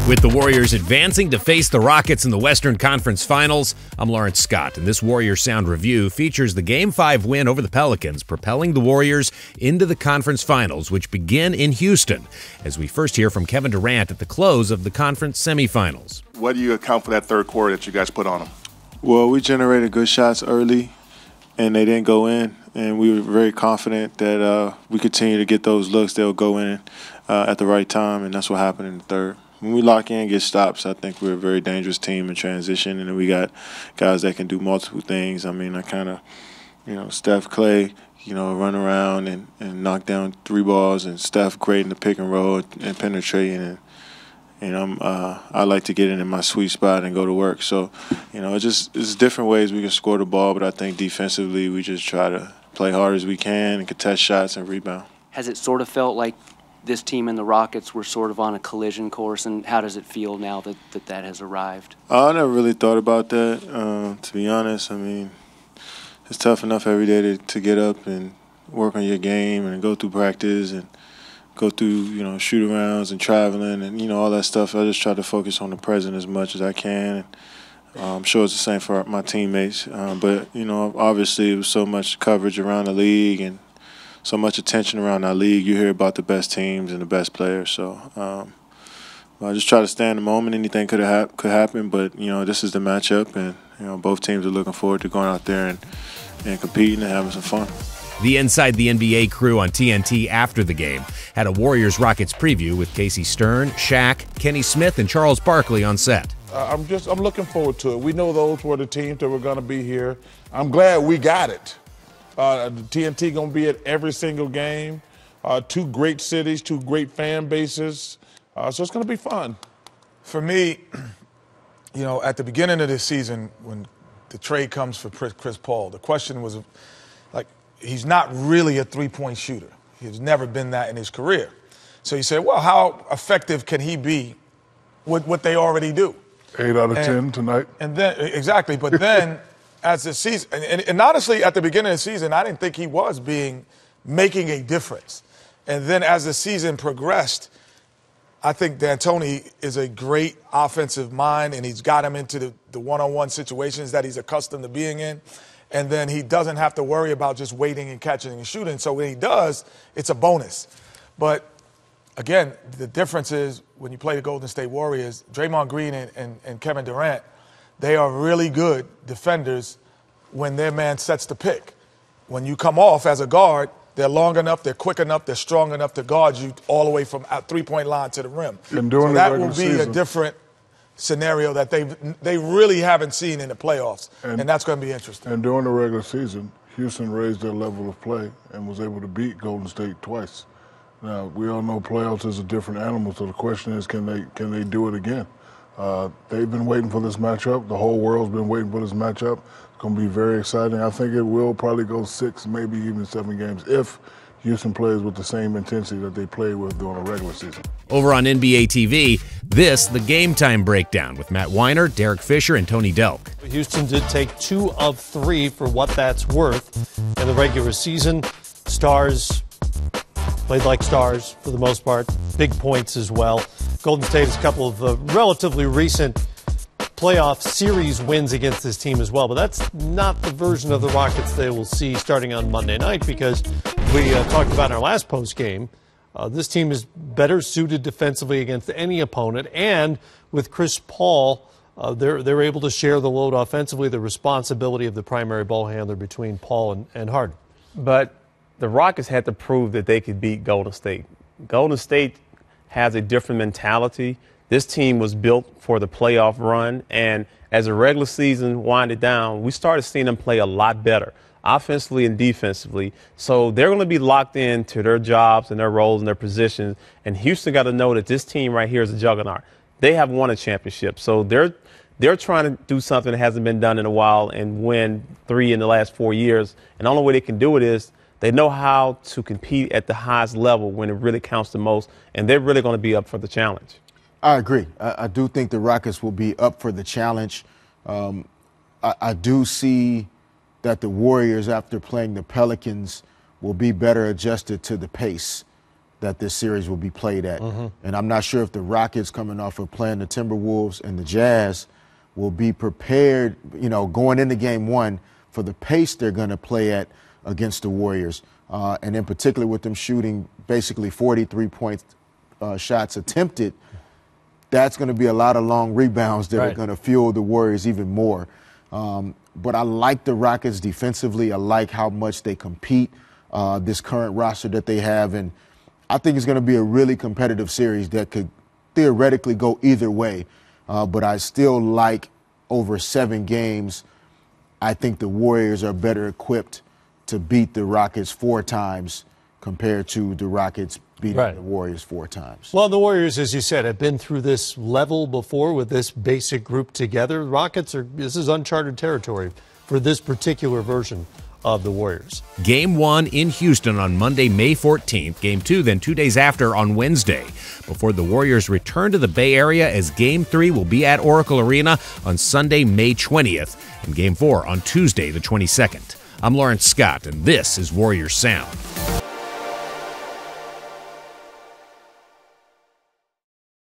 With the Warriors advancing to face the Rockets in the Western Conference Finals, I'm Lawrence Scott, and this Warriors Sound Review features the Game 5 win over the Pelicans, propelling the Warriors into the conference finals, which begin in Houston, as we first hear from Kevin Durant at the close of the conference semifinals. What do you account for that third quarter that you guys put on them? Well, we generated good shots early, and they didn't go in, and we were very confident that we continue to get those looks. They'll go in at the right time, and that's what happened in the third. When we lock in, get stops, I think we're a very dangerous team in transition, and we got guys that can do multiple things. I mean, I kind of, Steph, Clay, run around and knock down three balls, and Steph great in the pick and roll and penetrating, and I like to get in my sweet spot and go to work. So, it's different ways we can score the ball, but I think defensively we just try to play hard as we can and contest shots and rebound. Has it sort of felt like this team and the Rockets were sort of on a collision course, and how does it feel now that has arrived? I never really thought about that, to be honest. I mean, it's tough enough every day to get up and work on your game and go through practice and go through, shoot-arounds and traveling and, all that stuff. I just try to focus on the present as much as I can. I'm sure it's the same for my teammates. But, obviously it was so much coverage around the league and so much attention around our league. You hear about the best teams and the best players. So I just try to stay in the moment. Anything could happen, but this is the matchup, and both teams are looking forward to going out there and competing and having some fun. The Inside the NBA crew on TNT after the game had a Warriors-Rockets preview with Casey Stern, Shaq, Kenny Smith, and Charles Barkley on set. I'm looking forward to it. We know those were the teams that were going to be here. I'm glad we got it. The TNT going to be at every single game. Two great cities, two great fan bases. So it's going to be fun. For me, at the beginning of this season, when the trade comes for Chris Paul, the question was, he's not really a three-point shooter. He's never been that in his career. So you say, well, how effective can he be with what they already do? 8 out of 10 tonight. And then, exactly, but then as the season, and honestly, at the beginning of the season, I didn't think he was making a difference. And then as the season progressed, I think D'Antoni is a great offensive mind, and he's got him into the one-on-one situations that he's accustomed to being in. And then he doesn't have to worry about just waiting and catching and shooting. So when he does, it's a bonus. But, again, the difference is when you play the Golden State Warriors, Draymond Green and Kevin Durant, they are really good defenders when their man sets the pick. When you come off as a guard, they're long enough, they're quick enough, they're strong enough to guard you all the way from three-point line to the rim. And so that will be a different scenario that they really haven't seen in the playoffs, and that's going to be interesting. And during the regular season, Houston raised their level of play and was able to beat Golden State twice. Now, we all know playoffs is a different animal, so the question is, can they do it again? They've been waiting for this matchup. The whole world's been waiting for this matchup. It's going to be very exciting. I think it will probably go 6, maybe even 7 games if Houston plays with the same intensity that they played with during the regular season. Over on NBA TV, the Game Time Breakdown with Matt Weiner, Derek Fisher, and Tony Delk. Houston did take 2 of 3 for what that's worth in the regular season. Stars played like stars for the most part. Big points as well. Golden State has a couple of relatively recent playoff series wins against this team as well. But that's not the version of the Rockets they will see starting on Monday night, because we talked about in our last post game. This team is better suited defensively against any opponent, and with Chris Paul, they're able to share the load offensively, the responsibility of the primary ball handler between Paul and Harden. But the Rockets had to prove that they could beat Golden State. Golden State has a different mentality. This team was built for the playoff run, and as the regular season winded down, we started seeing them play a lot better, offensively and defensively. So they're going to be locked into their jobs and their roles and their positions. And Houston got to know that this team right here is a juggernaut. They have won a championship. So they're trying to do something that hasn't been done in a while and win 3 in the last 4 years. And the only way they can do it is they know how to compete at the highest level when it really counts the most. And they're really going to be up for the challenge. I agree. I do think the Rockets will be up for the challenge. I do see that the Warriors, after playing the Pelicans, will be better adjusted to the pace. that this series will be played at. And I'm not sure if the Rockets, coming off of playing the Timberwolves and the Jazz, will be prepared, going into game one for the pace they're going to play at against the Warriors. And in particular with them shooting basically 43-point shots attempted, that's going to be a lot of long rebounds that are going to fuel the Warriors even more. But I like the Rockets defensively. I like how much they compete, this current roster that they have. And I think it's going to be a really competitive series that could theoretically go either way. But I still like over 7 games. I think the Warriors are better equipped to beat the Rockets 4 times compared to the Rockets beating the Warriors 4 times. Well, the Warriors, as you said, have been through this level before with this basic group together. Rockets this is uncharted territory for this particular version of the Warriors. Game 1 in Houston on Monday, May 14th. Game 2 then 2 days after on Wednesday, before the Warriors return to the Bay Area, as Game 3 will be at Oracle Arena on Sunday, May 20th, and Game 4 on Tuesday, the 22nd. I'm Lawrence Scott, and this is Warriors Sound.